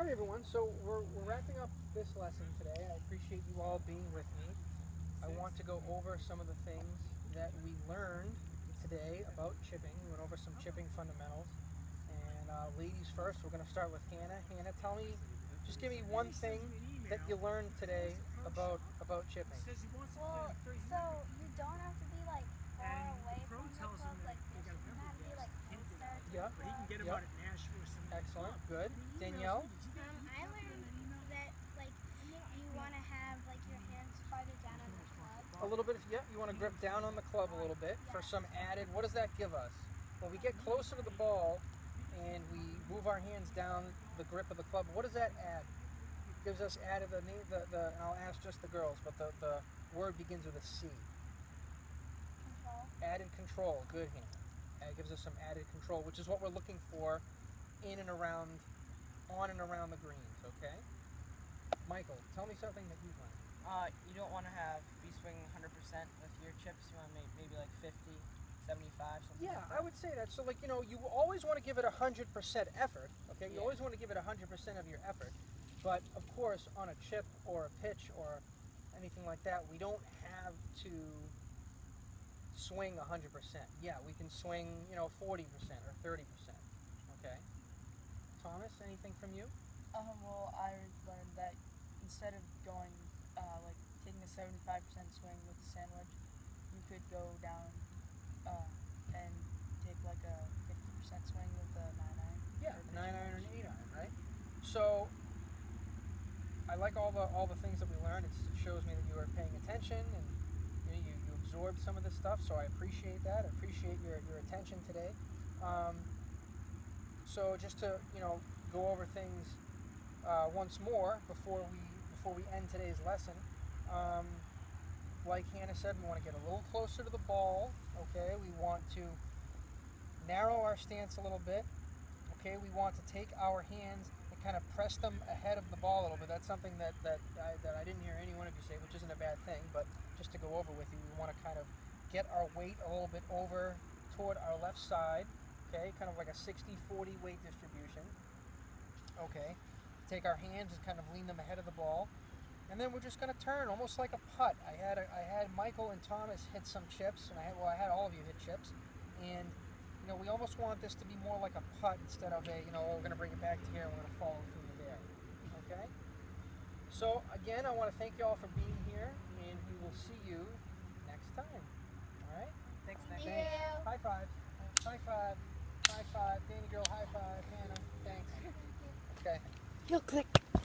All right, everyone. So we're wrapping up this lesson today. I appreciate you all being with me. I want to go over some of the things that we learned today about chipping. We went over some chipping fundamentals. And ladies first, we're going to start with Hannah. Hannah, tell me, just give me one thing that you learned today about chipping. Well, so you don't have to be like far away from the club like this. You can kind of be like closer to Yep. the club. Yep. Excellent. Good. Danielle? I learned that like you want to have like your hands farther down on the club. A little bit, yeah, you want to grip down on the club a little bit for some added, what does that give us? When we get closer to the ball and we move our hands down the grip of the club, what does that add? Gives us added I'll ask just the girls, but the word begins with a C. Control. Added control, good Hannah. It gives us some added control, which is what we're looking for in and around, on and around the greens, okay? Michael, tell me something that you've learned. You don't want to be swinging 100% with your chips. You want to make maybe like 50, 75, something Yeah, like that. I would say that. So, like, you always want to give it 100% effort, okay? You Yeah. always want to give it 100% of your effort. But, of course, on a chip or a pitch or anything like that, we don't have to swing 100%. Yeah, we can swing, 40% or 30%, okay? Thomas, anything from you? Well, I learned that instead of going, like, taking a 75% swing with the sandwich, you could go down and take like a 50% swing with the 9-iron. Yeah, or 9-iron and pitching 8-iron, right? So, I like all the things that we learned. It shows me that you are paying attention and you absorbed some of this stuff. So I appreciate that. I appreciate your attention today. So just to go over things once more before we end today's lesson. Like Hannah said, we want to get a little closer to the ball. Okay, we want to narrow our stance a little bit. Okay, we want to take our hands and kind of press them ahead of the ball a little bit. That's something that I didn't hear any one of you say, which isn't a bad thing, but just to go over with you, we want to kind of get our weight a little bit over toward our left side, okay, kind of like a 60-40 weight distribution, okay. Take our hands and kind of lean them ahead of the ball, and then we're just going to turn, almost like a putt. I had Michael and Thomas hit some chips, and I had all of you hit chips, and we almost want this to be more like a putt instead of we're going to bring it back to here and we're going to follow through there. Okay? So, again, I want to thank you all for being here, and we will see you next time. All right? Thanks, Thank Nick. you. High five. High five. High five. Danny girl, high five. Hannah, thanks. Okay. You'll click.